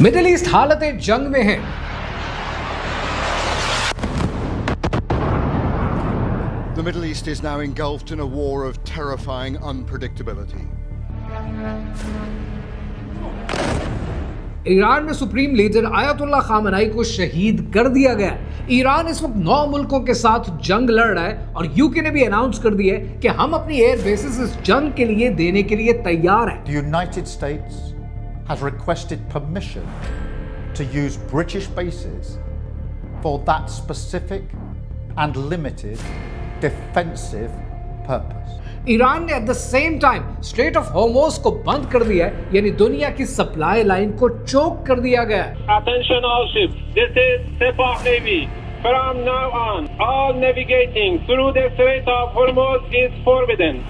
Middle east हालत जंग में है। The Middle East is now engulfed in a war of terrifying unpredictability. Iran में सुप्रीम लीडर आयतुल्लाह खामेनी को शहीद कर दिया गया। ईरान इस वक्त 9 मुल्कों के साथ जंग लड़ रहा है और यूके ने भी अनाउंस कर दिया है कि हम अपनी एयर बेसिस इस जंग के लिए देने के लिए तैयार हैं। The United States has requested permission to use British bases for that specific and limited defensive purpose. Iran ने at the same time Strait of Hormuz को बंद कर दिया है, यानी दुनिया की सप्लाई लाइन को चोक कर दिया गया है। Attention all ships. This is Sepah Navy. From now on, all navigating through the Strait of Hormuz is forbidden.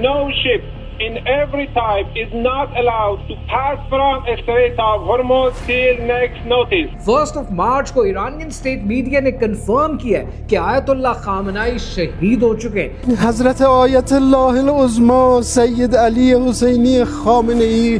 No ship in every type is not allowed to pass from the Strait of Hormuz till next notice. 1 मार्च को Iranian state media ने confirm किया है कि Ayatollah Khamenei शहीद हो चुके हैं। हजरत Ayatollah उज़्मा Syed Ali Husaini Khamenei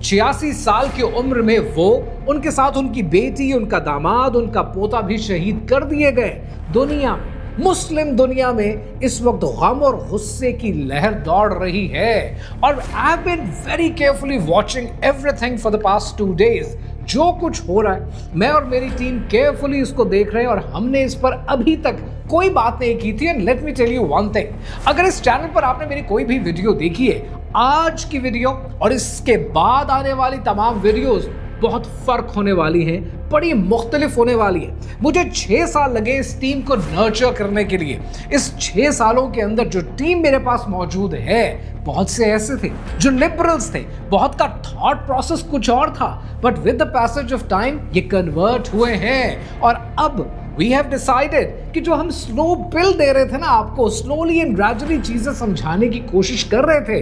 86 साल की उम्र में वो, उनके साथ उनकी बेटी, उनका दामाद, उनका पोता भी शहीद कर दिए गए। दुनिया में, मुस्लिम दुनिया में इस वक्त गम और गुस्से की लहर दौड़ रही है और I have been very carefully watching everything for the past 2 days. जो कुछ हो रहा है मैं और मेरी टीम केयरफुली इसको देख रहे हैं और हमने इस पर अभी तक कोई बात नहीं की थी। And let me tell you one thing, अगर इस चैनल पर आपने मेरी कोई भी वीडियो देखी है, आज की वीडियो और इसके बाद आने वाली तमाम वीडियोस बहुत फर्क होने वाली हैं, बड़ी मुख्तलिफ होने वाली है। मुझे 6 साल लगे इस टीम को नर्चर करने के लिए। इस 6 सालों के अंदर जो टीम मेरे पास मौजूद है, बहुत से ऐसे थे जो लिबरल्स थे, बहुत का थॉट प्रोसेस कुछ और था, but with the passage of time ये कन्वर्ट हुए हैं और अब वी हैव डिसाइडेड कि जो हम स्लो बिल दे रहे थे ना आपको, स्लोली एंड ग्रेजुअली चीजें समझाने की कोशिश कर रहे थे,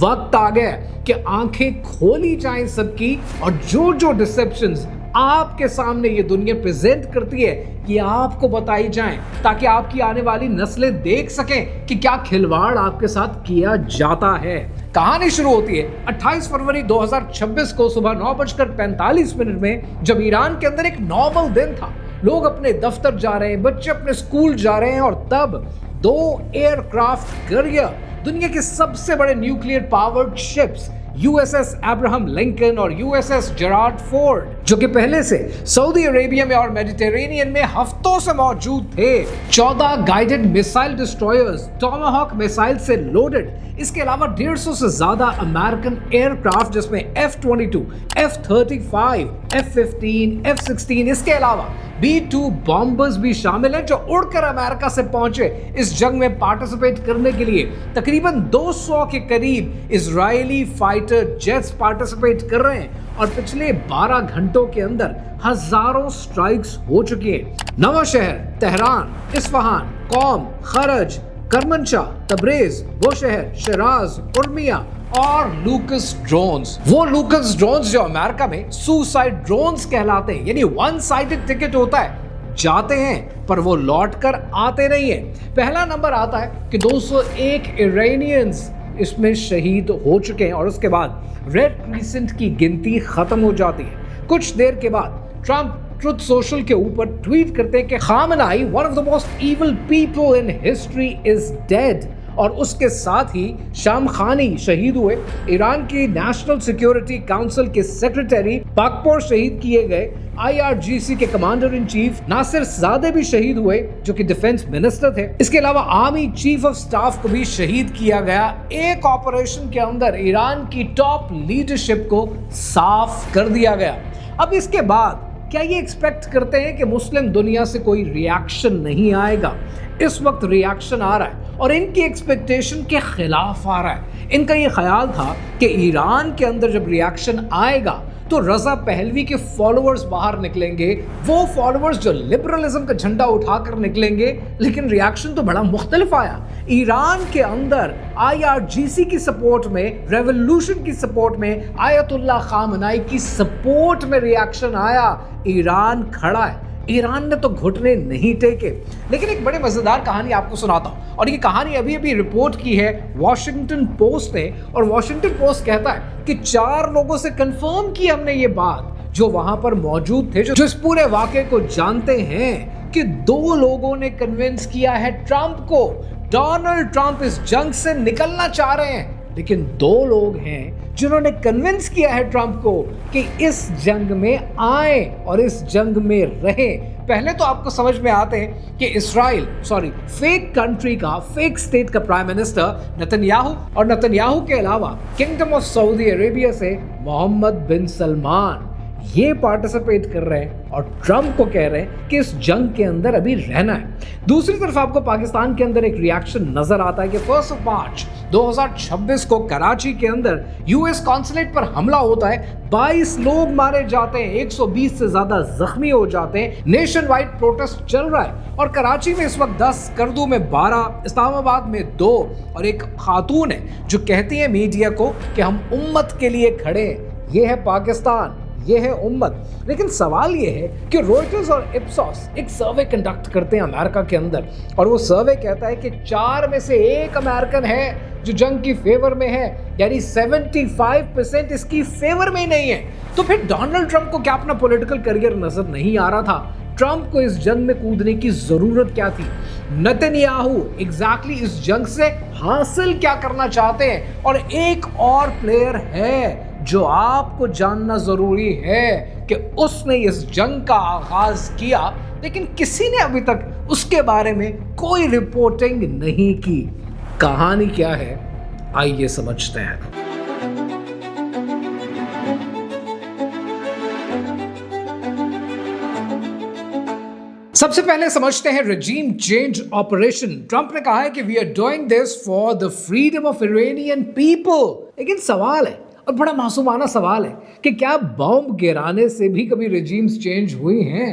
वक्त आ गया कि आंखें खोली जाएं सबकी और जो जो डिसेप्शंस आपके सामने ये दुनिया प्रेजेंट करती है ये आपको बताई जाएं, ताकि आपकी आने वाली नस्लें देख सकें कि क्या खिलवाड़ आपके साथ किया जाता है। कहानी शुरू होती है 28 फरवरी 2026 को सुबह 9:45 में, जब ईरान के अंदर एक नॉर्मल दिन था। लोग अपने दफ्तर जा रहे हैं, बच्चे अपने स्कूल जा रहे हैं और तब 2 एयरक्राफ्ट कैरियर, दुनिया के सबसे बड़े nuclear powered ships USS Abraham Lincoln और यूएसएस जेराल्ड फोर्ड, जो कि पहले से सऊदी अरेबिया में और मेडिटेरेनियन में हफ्तों से मौजूद थे, 14 guided missile destroyers Tomahawk missile से लोडेड, इसके अलावा 150 से ज्यादा अमेरिकन एयरक्राफ्ट जिसमें F-22, F-35, F-15, F-16, इसके अलावा B-2 बॉम्बर्स भी शामिल हैं जो उड़कर अमेरिका से पहुंचे इस जंग में पार्टिसिपेट करने के लिए। तकरीबन 200 के करीब इजरायली फाइटर जेट्स पार्टिसिपेट कर रहे हैं और पिछले 12 घंटों के अंदर हजारों स्ट्राइक्स हो चुकी हैं। नवा शहर, तेहरान, इस्फहान, कौम, खरज, करमनशाह, तब्रेज, वो शहर, शिराज, उर्मिया और लूकस ड्रोन्स, वो लूकस ड्रोन्स जो अमेरिका में सुसाइड ड्रोन्स कहलाते हैं, यानी वन साइडेड टिकट होता है, जाते हैं पर वो लौट कर आते नहीं है। पहला नंबर आता है कि 201 इरानियंस इसमें शहीद हो चुके हैं और उसके बाद रेड क्रिसेंट की गिनती खत्म हो जाती है। कुछ देर के बाद ट्रंप ट्रुथ सोशल के ऊपर ट्वीट करते हैं कि Khamenei, one of the most evil people in history, is dead. और उसके साथ ही शामखानी शहीद हुए, ईरान की नेशनल सिक्योरिटी काउंसिल के सेक्रेटरी पाकपोर शहीद किए गए, IRGC के कमांडर इन चीफ नासिर ज़ादे भी शहीद हुए जो कि डिफेंस मिनिस्टर थे। इसके अलावा आर्मी चीफ ऑफ स्टाफ को भी शहीद किया गया। एक ऑपरेशन के अंदर ईरान की टॉप लीडरशिप को साफ कर दिया गया। अब इसके बाद क्या ये एक्सपेक्ट करते हैं कि मुस्लिम दुनिया से कोई रिएक्शन नहीं आएगा? इस वक्त रिएक्शन आ रहा है और इनकी एक्सपेक्टेशन के खिलाफ आ रहा है। इनका ये ख्याल था कि ईरान के अंदर जब रिएक्शन आएगा तो रजा पहलवी के फॉलोअर्स बाहर निकलेंगे, वो फॉलोअर्स जो लिबरलिज्म का झंडा उठाकर निकलेंगे। लेकिन रिएक्शन तो बड़ा मुख्तलिफ आया। ईरान के अंदर IRGC की सपोर्ट में, रेवोल्यूशन की सपोर्ट में, आयतुल्लाह खामेनी की सपोर्ट में रिएक्शन आया। ईरान खड़ा है, ईरान ने तो घुटने नहीं टेके। लेकिन एक बड़े मजेदार कहानी आपको सुनाता हूं, और ये कहानी अभी अभी रिपोर्ट की है वॉशिंगटन पोस्ट ने। और वॉशिंगटन पोस्ट कहता है कि 4 लोगों से कंफर्म की हमने ये बात, जो वहां पर मौजूद थे, जो इस पूरे वाकये को जानते हैं, कि 2 लोगों ने कन्विंस किया है ट्रंप को। डोनाल्ड ट्रंप इस जंग से निकलना चाह रहे हैं, लेकिन 2 लोग हैं जिन्होंने कन्विंस किया है ट्रंप को कि इस जंग में आए और इस जंग में रहें। पहले तो आपको समझ में आते हैं कि फेक कंट्री का, फेक स्टेट का प्राइम मिनिस्टर नेतन्याहू, और नेतन्याहू के अलावा किंगडम ऑफ सऊदी अरेबिया से मोहम्मद बिन सलमान ये पार्टिसिपेट कर रहे हैं और ट्रंप को कह रहे हैं कि इस जंग के अंदर अभी रहना है। दूसरी तरफ आपको पाकिस्तान के अंदर एक रिएक्शन नजर आता है कि 1 मार्च 2026 को कराची के अंदर यूएस कॉन्सुलेट पर हमला होता है, 22 लोग मारे जाते हैं, 120 से ज्यादा जख्मी हो जाते हैं, नेशन वाइड प्रोटेस्ट चल रहा है। और कराची में इस वक्त 10, करदू में 12, इस्लामाबाद में 2, और एक खातून है जो कहती है मीडिया को कि हम उम्मत के लिए खड़े हैं। ये है पाकिस्तान, ये है उम्मत। लेकिन सवाल ये है कि रॉयटर्स और इप्सॉस एक सर्वे कंडक्ट करते हैं अमेरिका के अंदर, और वो सर्वे कहता है कि 4 में से 1 अमेरिकन है जो जंग की फेवर में है, यानी 75% इसकी फेवर में ही नहीं है। तो फिर डोनाल्ड ट्रंप को क्या अपना पॉलिटिकल करियर नजर नहीं आ रहा था? ट्रंप को इस जंग में कूदने की जरूरत क्या थी? नेतन्याहू एग्जैक्टली इस जंग से हासिल क्या करना चाहते हैं? और एक और प्लेयर है जो आपको जानना जरूरी है कि उसने इस जंग का आगाज किया, लेकिन किसी ने अभी तक उसके बारे में कोई रिपोर्टिंग नहीं की। कहानी क्या है, आइए समझते हैं। सबसे पहले समझते हैं रेजिम चेंज ऑपरेशन। ट्रंप ने कहा है कि we are doing this for the freedom of Iranian people. लेकिन सवाल है, और बड़ा मासूमाना सवाल है, कि क्या बॉम्ब गिराने से भी कभी रेजिम्स चेंज हुई हैं?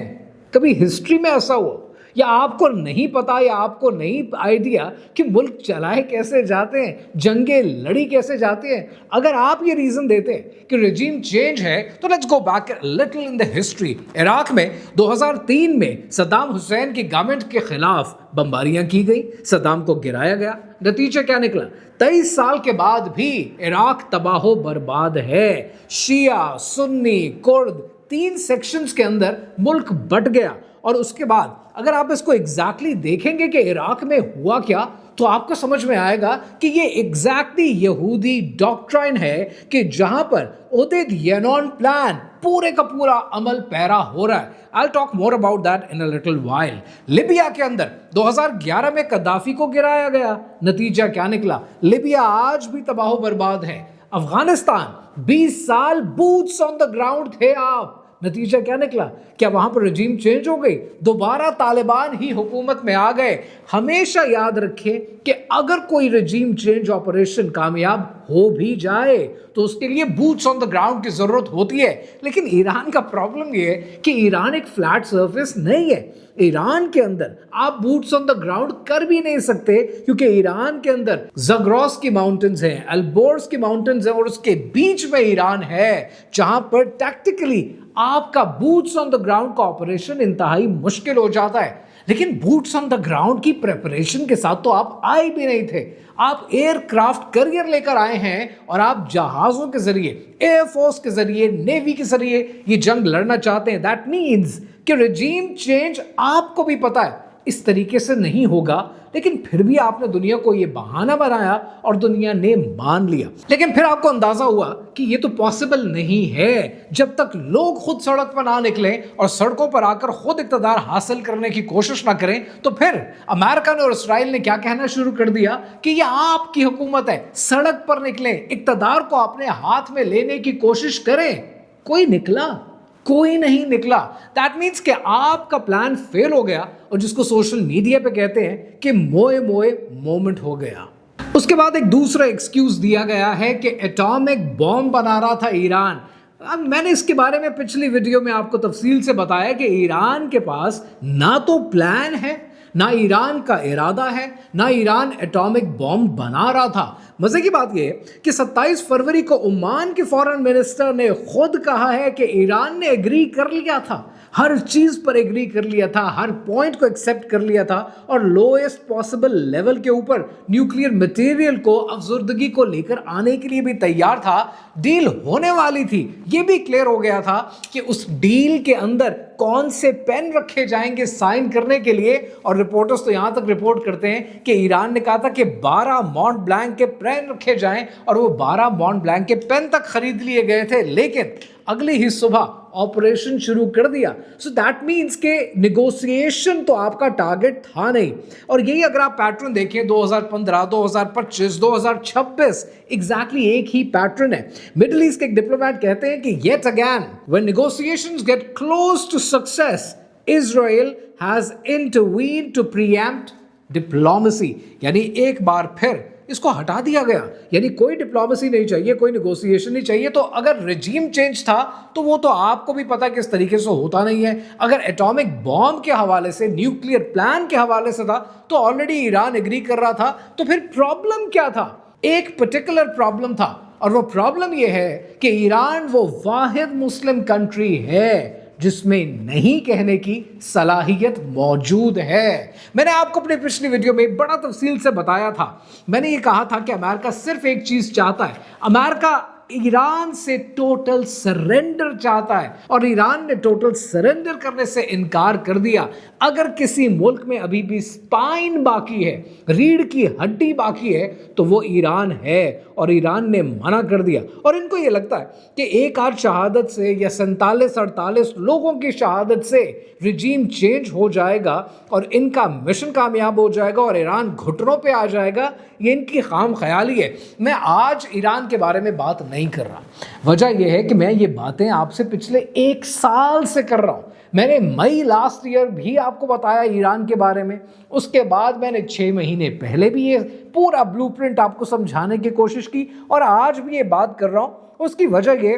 कभी हिस्ट्री में ऐसा हुआ? या आपको नहीं पता, या आपको नहीं आइडिया कि मुल्क चलाए कैसे जाते हैं, जंगे लड़ी कैसे जाते हैं? अगर आप ये रीजन देते हैं कि रेजिम चेंज है, तो let's go back little in the history. Iraq में 2003 में सद्दाम हुसैन की गवर्नमेंट के खिलाफ बमबारियां की गई, सद्दाम को गिराया गया। नतीजा क्या निकला? 23 साल के बाद भी इराक तबाहो बर्बाद है। शिया, सुन्नी, कुर्द 3 सेक्शंस के अंदर मुल्क बट गया। और उसके बाद अगर आप इसको एग्जैक्टली देखेंगे कि इराक में हुआ क्या, तो आपको समझ में आएगा कि ये एग्जैक्टली यहूदी डॉक्ट्राइन है कि जहां पर ओदेद येनॉन प्लान पूरे का पूरा अमल पैरा हो रहा है। I'll talk more about that in a little while. Libya के अंदर 2011 में कद्दाफी को गिराया गया। नतीजा क्या निकला? लिबिया आज भी तबाह बर्बाद है। अफगानिस्तान 20 साल बूट्स ऑन द ग्राउंड थे आप। नतीजा क्या निकला? क्या वहां पर रजीम चेंज हो गई? दोबारा तालिबान ही हुकूमत में आ गए। हमेशा याद रखें कि अगर कोई रजीम चेंज ऑपरेशन कामयाब हो भी जाए तो उसके लिए बूट्स ऑन द ग्राउंड की जरूरत होती है। लेकिन ईरान का प्रॉब्लम यह है कि ईरान एक फ्लैट सरफेस नहीं है। ईरान के अंदर आप बूट्स ऑन द ग्राउंड कर भी नहीं सकते, क्योंकि ईरान के अंदर ज़ग्रोस की माउंटेन्स हैं, अल्बोर्स की माउंटेन्स हैं, और उसके बीच में ईरान है जहां पर टैक्टिकली आपका बूट्स ऑन द ग्राउंड का ऑपरेशन इंतहाई मुश्किल हो जाता है। लेकिन बूट्स ऑन द ग्राउंड की प्रेपरेशन के साथ तो आप आए भी नहीं थे। आप एयरक्राफ्ट करियर लेकर आए हैं और आप जहाजों के जरिए, एयरफोर्स के जरिए, नेवी के जरिए ये जंग लड़ना चाहते हैं। दैट मीन्स कि रेजिम चेंज आपको भी पता है इस तरीके से नहीं होगा, लेकिन फिर भी आपने दुनिया को ये बहाना बनाया और दुनिया ने मान लिया। लेकिन फिर आपको अंदाजा हुआ कि ये तो पॉसिबल नहीं है जब तक लोग खुद सड़क पर ना निकलें और सड़कों पर आकर खुद इक़्तिदार हासिल करने की कोशिश ना करें। तो फिर अमेरिका ने और इसराइल ने क्या कहना शुरू कर दिया कि ये आपकी हुकूमत है, सड़क पर निकलें, इक़्तिदार को अपने हाथ में लेने की कोशिश करें। कोई निकला? कोई नहीं निकला। दैट मीन्स कि आपका प्लान फेल हो गया, और जिसको सोशल मीडिया पे कहते हैं कि मोए मोए मोमेंट हो गया। उसके बाद एक दूसरा एक्सक्यूज दिया गया है कि एटॉमिक बॉम्ब बना रहा था ईरान। अब मैंने इसके बारे में पिछली वीडियो में आपको तफसील से बताया कि ईरान के पास ना तो प्लान है, ना ईरान का इरादा है, ना ईरान एटॉमिक बॉम्ब बना रहा था, मजे की बात यह है कि 27 फरवरी को ओमान के फॉरेन मिनिस्टर ने खुद कहा है कि ईरान ने एग्री कर लिया था, हर चीज पर एग्री कर लिया था, हर पॉइंट को एक्सेप्ट कर लिया था और लोएस्ट पॉसिबल लेवल के ऊपर न्यूक्लियर मटेरियल को अफसरदगी को लेकर आने के लिए भी तैयार था। डील होने वाली थी, यह भी क्लियर हो गया था कि उस डील के अंदर कौन से पेन रखे जाएंगे साइन करने के लिए। और रिपोर्टर्स तो यहां तक रिपोर्ट करते हैं कि ईरान ने कहा था कि 12 मॉन्ट ब्लैंक के पेन रखे जाएं और वो 12 मॉन्ट ब्लैंक के पेन तक खरीद लिए गए थे, लेकिन अगली ही सुबह ऑपरेशन शुरू कर दिया। सो दैट मीन्स के निगोशिएशन तो आपका टारगेट था नहीं। और यही अगर आप पैटर्न देखें 2015, 2025, 2026 एग्जैक्टली एक ही पैटर्न है। मिडिल ईस्ट के एक डिप्लोमेट कहते हैं कि yet again when negotiations get close to success Israel has intervened to preempt diplomacy, यानी एक बार फिर इसको हटा दिया गया, यानी कोई डिप्लोमेसी नहीं चाहिए, कोई नेगोशिएशन नहीं चाहिए। तो अगर रिजीम चेंज था तो वो तो आपको भी पता किस तरीके से होता नहीं है। अगर एटॉमिक बॉम्ब के हवाले से, न्यूक्लियर प्लान के हवाले से था तो ऑलरेडी ईरान एग्री कर रहा था, तो फिर प्रॉब्लम क्या था? एक पर्टिकुलर प्रॉब्लम था और वो प्रॉब्लम ये है कि ईरान वो वाहिद मुस्लिम कंट्री है जिसमें नहीं कहने की सलाहियत मौजूद है। मैंने आपको अपने पिछली वीडियो में बड़ा तफसील से बताया था, मैंने ये कहा था कि अमेरिका सिर्फ एक चीज चाहता है, अमेरिका ईरान से टोटल सरेंडर चाहता है और ईरान ने टोटल सरेंडर करने से इनकार कर दिया। अगर किसी मुल्क में अभी भी स्पाइन बाकी है, रीढ़ की हड्डी बाकी है, तो वो ईरान है और ईरान ने मना कर दिया। और इनको ये लगता है कि एक आध शहादत से या 47-48 लोगों की शहादत से रिजीम चेंज हो जाएगा और इनका मिशन कामयाब हो जाएगा और ईरान घुटनों पे आ जाएगा, ये इनकी खाम ख्याली है। मैं आज ईरान के बारे में बात नहीं कर रहा, वजह यह है कि मैं ये बातें आपसे पिछले 1 साल से कर रहा हूं। मैंने मई लास्ट ईयर भी आपको बताया ईरान के बारे में, उसके बाद मैंने 6 महीने पहले भी ये पूरा ब्लूप्रिंट आपको समझाने की कोशिश की और आज भी ये बात कर रहा हूं। उसकी वजह ये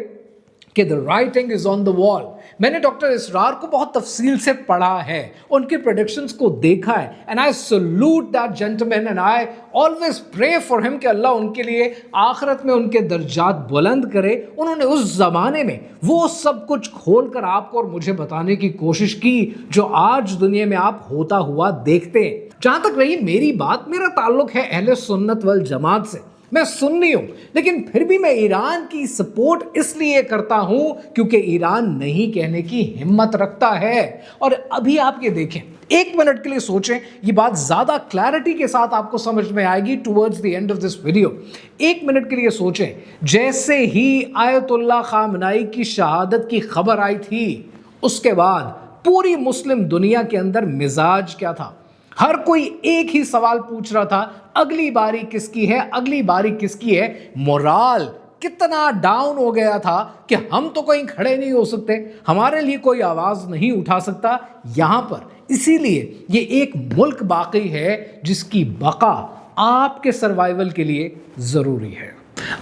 कि the writing is on the wall. मैंने डॉक्टर इसरार को बहुत तफसील से पढ़ा है, उनके प्रेडिक्शंस को देखा है, and I salute that gentleman and I always pray for him कि अल्लाह उनके लिए आखिरत में उनके दर्जात बुलंद करे। उन्होंने उस जमाने में वो सब कुछ खोलकर आपको और मुझे बताने की कोशिश की जो आज दुनिया में आप होता हुआ देखते हैं। जहां तक रही मेरी बात, मेरा ताल्लुक है अहले सुन्नत वल जमात से, मैं सुन्नी हूं, लेकिन फिर भी मैं ईरान की सपोर्ट इसलिए करता हूं क्योंकि ईरान नहीं कहने की हिम्मत रखता है। और अभी आप ये देखें, 1 मिनट के लिए सोचें, ये बात ज्यादा क्लैरिटी के साथ आपको समझ में आएगी towards the end of this video. 1 minute के लिए सोचें, जैसे ही आयतुल्लाह खामनाई की शहादत की खबर आई थी, उसके बाद पूरी मुस्लिम दुनिया के अंदर मिजाज क्या था? हर कोई एक ही सवाल पूछ रहा था, अगली बारी किसकी है, अगली बारी किसकी है। मोराल कितना डाउन हो गया था कि हम तो कहीं खड़े नहीं हो सकते, हमारे लिए कोई आवाज नहीं उठा सकता यहां पर। इसीलिए ये एक मुल्क बाकी है जिसकी बका आपके सर्वाइवल के लिए जरूरी है।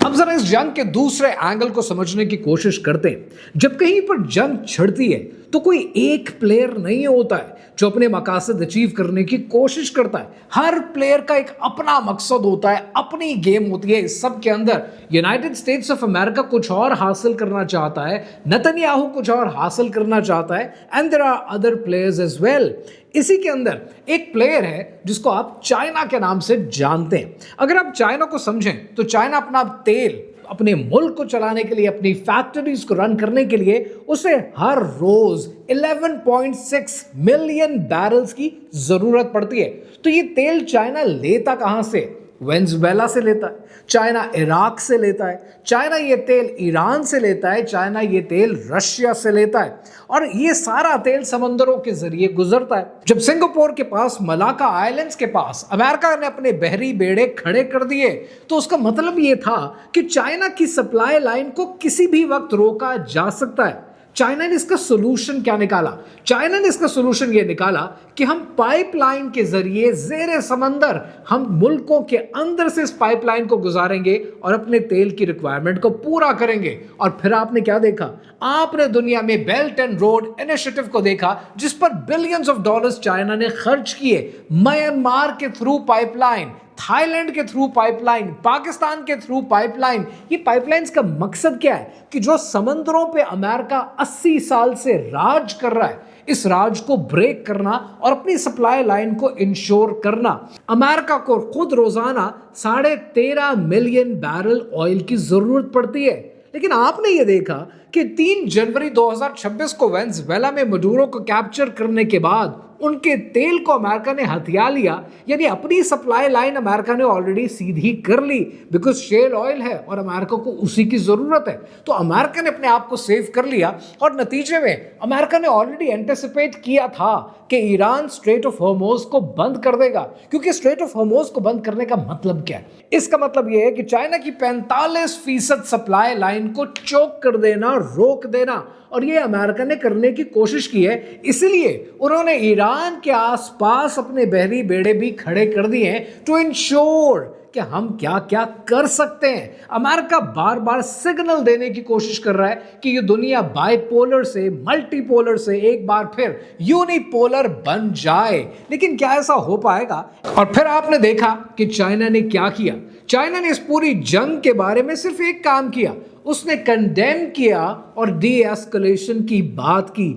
अब जरा इस जंग के दूसरे एंगल को समझने की कोशिश करते हैं। जब कहीं पर जंग छिड़ती है तो कोई एक प्लेयर नहीं होता है जो अपने मकासद अचीव करने की कोशिश करता है। हर प्लेयर का एक अपना मकसद होता है, अपनी गेम होती है। इस सब के अंदर यूनाइटेड स्टेट्स ऑफ अमेरिका कुछ और हासिल करना चाहता है, नेतन्याहू कुछ और हासिल करना चाहता है, and there are other players as well. इसी के अंदर एक प्लेयर है जिसको आप चाइना के नाम से जानते हैं। अगर आप चाइना को समझें तो चाइना अपना तेल अपने मुल्क को चलाने के लिए, अपनी फैक्ट्रीज को रन करने के लिए उसे हर रोज 11.6 मिलियन बैरल्स की जरूरत पड़ती है। तो ये तेल चाइना लेता कहां से? वेनेजुएला से लेता है, चाइना इराक से लेता है, चाइना ये तेल ईरान से लेता है, चाइना ये तेल रशिया से लेता है, और ये सारा तेल समंदरों के जरिए गुजरता है। जब सिंगापुर के पास, मलाका आइलैंड्स के पास अमेरिका ने अपने बहरी बेड़े खड़े कर दिए तो उसका मतलब ये था कि चाइना की सप्लाई लाइन को किसी भी वक्त रोका जा सकता है। चाइना ने इसका सोल्यूशन क्या निकाला? चाइना ने इसका सोल्यूशन ये निकाला कि हम पाइपलाइन के जरिए ज़ेरे समंदर हम मुल्कों के अंदर से इस पाइपलाइन को गुजारेंगे और अपने तेल की रिक्वायरमेंट को पूरा करेंगे। और फिर आपने क्या देखा? आपने दुनिया में बेल्ट एंड रोड इनिशिएटिव को देखा जिस पर बिलियंस ऑफ डॉलर्स चाइना ने खर्च किए। म्यांमार के थ्रू पाइपलाइन थाईलैंड के थ्रू पाइपलाइन, पाकिस्तान के थ्रू पाइपलाइन। ये पाइपलाइंस का मकसद क्या है कि जो समंदरों पे अमेरिका 80 साल से राज कर रहा है, इस राज को ब्रेक करना और अपनी सप्लाई लाइन को इंश्योर करना। अमेरिका को खुद रोजाना 13.5 मिलियन बैरल ऑयल की जरूरत पड़ती है। लेकिन आपने ये देखा कि 3 जनवरी 2026 को वेनेजुएला में मडूरो को कैप्चर करने के बाद उनके तेल को अमेरिका ने हथिया लिया, यानी अपनी सप्लाई लाइन अमेरिका ने ऑलरेडी सीधी कर ली, बिकॉज शेल ऑयल है और अमेरिका को उसी की जरूरत है। तो अमेरिका ने अपने आप को सेव कर लिया और नतीजे में अमेरिका ने ऑलरेडी एंटिसिपेट किया था कि ईरान स्ट्रेट ऑफ हॉर्मुज को बंद कर देगा। क्योंकि स्ट्रेट ऑफ हॉर्मुज को बंद करने का मतलब क्या है? इसका मतलब यह है कि चाइना की 45% सप्लाई लाइन को चोक कर देना, रोक देना, और ये अमेरिका ने करने की कोशिश की है। इसलिए उन्होंने ईरान के आसपास अपने बहरी बेड़े भी खड़े कर दिए हैं टू इंश्योर कि हम क्या क्या कर सकते हैं। अमेरिका बार बार सिग्नल देने की कोशिश कर रहा है कि ये दुनिया बाइपोलर से मल्टीपोलर से एक बार फिर यूनिपोलर बन जाए। लेकिन क्या ऐसा हो पाएगा? और फिर आपने देखा कि चाइना ने क्या किया। चाइना ने इस पूरी जंग के बारे में सिर्फ एक काम किया, उसने कंडेम किया और डी एस्केलेशन की बात की।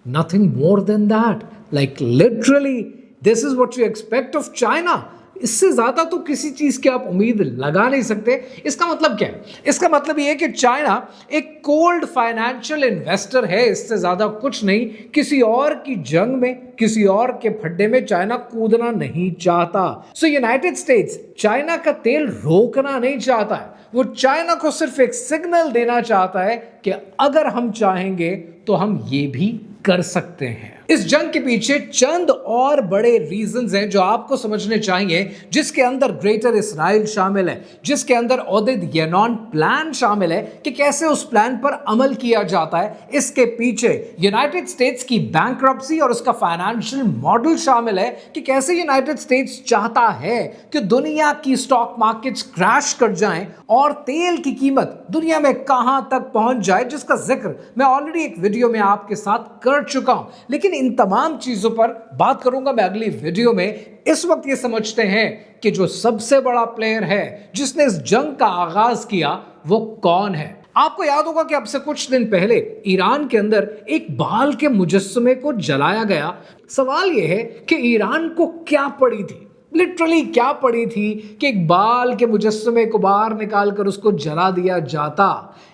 Nothing more than that. Like literally this is what you expect of China. इससे ज्यादा तो किसी चीज की आप उम्मीद लगा नहीं सकते। इसका मतलब क्या है? इसका मतलब ये है कि चाइना एक कोल्ड फाइनेंशियल इन्वेस्टर है, इससे ज्यादा कुछ नहीं। किसी और की जंग में, किसी और के फड्डे में चाइना कूदना नहीं चाहता। सो यूनाइटेड स्टेट्स चाइना का तेल रोकना नहीं चाहता है, वो चाइना को सिर्फ एक सिग्नल देना चाहता है कि अगर हम चाहेंगे तो हम ये भी कर सकते हैं। इस जंग के पीछे चंद और बड़े रीजंस हैं जो आपको समझने चाहिए, जिसके अंदर ग्रेटर इसराइल शामिल है, जिसके अंदर ओदेद येनॉन प्लान शामिल है कि कैसे उस प्लान पर अमल किया जाता है। इसके पीछे यूनाइटेड स्टेट्स की बैंक्रप्सी और उसका फाइनेंशियल मॉडल शामिल है कि कैसे यूनाइटेड स्टेट्स चाहता है कि दुनिया की स्टॉक मार्केट्स क्रैश कर जाएं और तेल की कीमत दुनिया में कहां तक पहुंच जाए, जिसका जिक्र मैं ऑलरेडी एक वीडियो में आपके साथ कर चुका हूं। लेकिन इन तमाम चीजों पर बात करूंगा मैं अगली वीडियो में। इस वक्त ये समझते हैं कि जो सबसे बड़ा प्लेयर है जिसने इस जंग का आगाज किया वो कौन है। आपको याद होगा कि अब से कुछ दिन पहले ईरान के अंदर एक बाल के मुजस्समे को जलाया गया। सवाल यह है कि ईरान को क्या पड़ी थी, लिटरली क्या पड़ी थी कि एक बाल के मुजस्समे को बाहर निकाल कर उसको जला दिया जाता।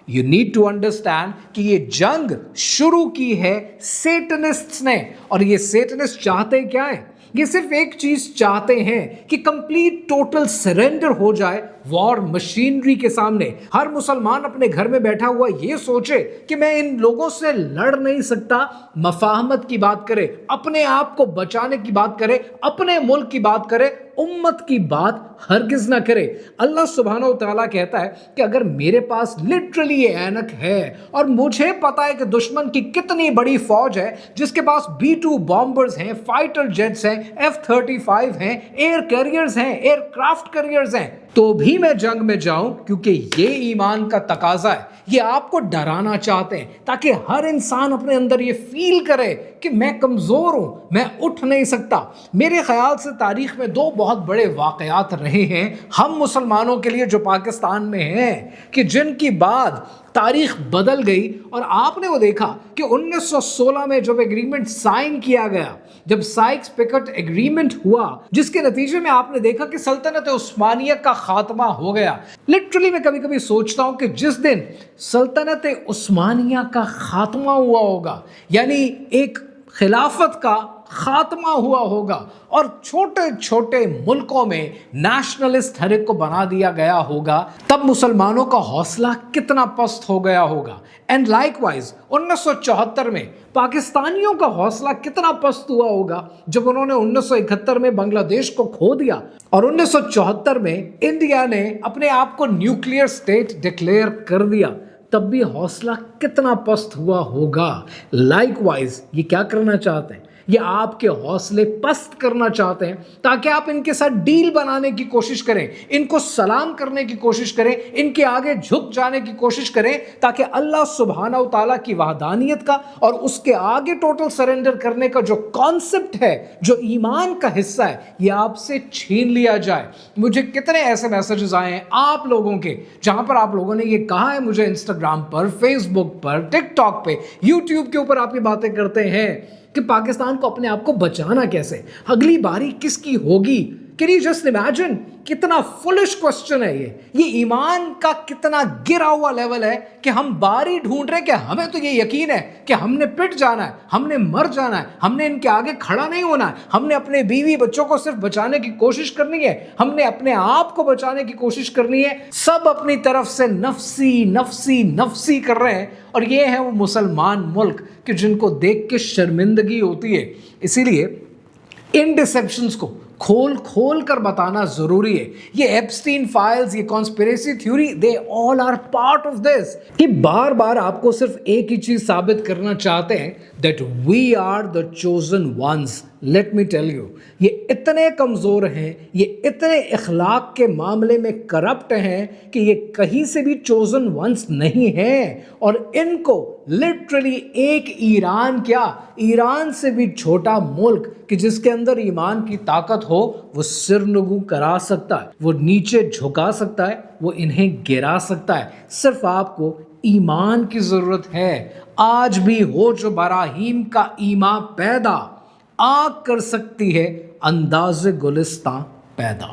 यू नीड टू अंडरस्टैंड कि ये जंग शुरू की है सेटनिस्ट्स ने, और ये सेटनिस्ट चाहते क्या है? ये सिर्फ एक चीज चाहते हैं कि कंप्लीट टोटल सरेंडर हो जाए वॉर मशीनरी के सामने। हर मुसलमान अपने घर में बैठा हुआ ये सोचे कि मैं इन लोगों से लड़ नहीं सकता, मफाहमत की बात करे, अपने आप को बचाने की बात करे, अपने मुल्क की बात करे, उम्मत की बात हरगिज ना करे। अल्लाह सुब्हानहू व तआला कहता है कि अगर मेरे पास लिटरली ये ऐनक है और मुझे पता है कि दुश्मन की कितनी बड़ी फौज है, जिसके पास B-2 बॉम्बर्स हैं, फाइटर जेट्स हैं, F-35 हैं, एयर कैरियर्स हैं, एयरक्राफ्ट कैरियर्स हैं, तो भी मैं जंग में जाऊं, क्योंकि ये ईमान का तकाजा है। ये आपको डराना चाहते हैं ताकि हर इंसान अपने अंदर ये फील करे कि मैं कमजोर हूं, मैं उठ नहीं सकता। मेरे ख्याल से तारीख में 2 बहुत बड़े वाकयात रहे हैं हम मुसलमानों के लिए जो पाकिस्तान में हैं, कि जिनकी बाद तारीख बदल गई। और आपने वो देखा कि 1916 में जब एग्रीमेंट साइन किया गया, जब साइक्स पिकेट एग्रीमेंट हुआ, जिसके नतीजे में आपने देखा कि सल्तनत उस्मानिया का खात्मा हो गया। लिटरली मैं कभी कभी सोचता हूं कि जिस दिन सल्तनत उस्मानिया का खात्मा हुआ होगा, यानी एक खिलाफत का खात्मा हुआ होगा और छोटे छोटे मुल्कों में नेशनलिस्ट हरिक को बना दिया गया होगा, तब मुसलमानों का हौसला कितना पस्त हो गया होगा। एंड लाइकवाइज 1974 में पाकिस्तानियों का हौसला कितना पस्त हुआ होगा जब उन्होंने 1971 में बांग्लादेश को खो दिया और 1974 में इंडिया ने अपने आप को न्यूक्लियर स्टेट डिक्लेयर कर दिया, तब भी हौसला कितना पस्त हुआ होगा। लाइकवाइज ये क्या करना चाहते हैं? ये आपके हौसले पस्त करना चाहते हैं ताकि आप इनके साथ डील बनाने की कोशिश करें, इनको सलाम करने की कोशिश करें, इनके आगे झुक जाने की कोशिश करें, ताकि अल्लाह सुब्हानहू तआला की वहदानियत का और उसके आगे टोटल सरेंडर करने का जो कॉन्सेप्ट है, जो ईमान का हिस्सा है, ये आपसे छीन लिया जाए। मुझे कितने ऐसे मैसेजेस आए हैं आप लोगों के, जहां पर आप लोगों ने ये कहा है मुझे, इंस्टाग्राम पर, फेसबुक पर, टिकटॉक पे, यूट्यूब के ऊपर आप ये बातें करते हैं कि पाकिस्तान को अपने आप को बचाना कैसे, अगली बारी किसकी होगी। Can you just imagine? कितना फुलिश क्वेश्चन है ये ईमान का कितना गिरा हुआ लेवल है कि हम बारी ढूंढ रहे हैं कि हमें तो ये यकीन है कि हमने पिट जाना है, हमने मर जाना है, हमने इनके आगे खड़ा नहीं होना है, हमने अपने बीवी बच्चों को सिर्फ बचाने की कोशिश करनी है, हमने अपने आप को बचाने की कोशिश करनी है। सब अपनी तरफ से नफसी नफसी नफसी कर रहे हैं, और ये है वो मुसलमान मुल्क कि जिनको देख के शर्मिंदगी होती है। इसीलिए इन डिसेप्शंस को खोल खोल कर बताना जरूरी है। ये एप्स्टीन फाइल्स, ये conspiracy theory, they all are part of this, कि बार बार आपको सिर्फ एक ही चीज साबित करना चाहते हैं, that we are the chosen ones. Let me tell you, ये इतने कमजोर हैं, ये इतने इखलाक के मामले में करप्ट हैं कि ये कहीं से भी चोजन वंस नहीं हैं, और इनको लिटरली एक ईरान, क्या ईरान से भी छोटा मुल्क कि जिसके अंदर ईमान की ताकत हो, वो सिरनुगू करा सकता है, वो नीचे झुका सकता है, वो इन्हें गिरा सकता है। सिर्फ आपको ईमान की जरूरत है। आज भी हो जो बराहीम का ईमान पैदा, आग कर सकती है अंदाज़े गुलिस्तां पैदा।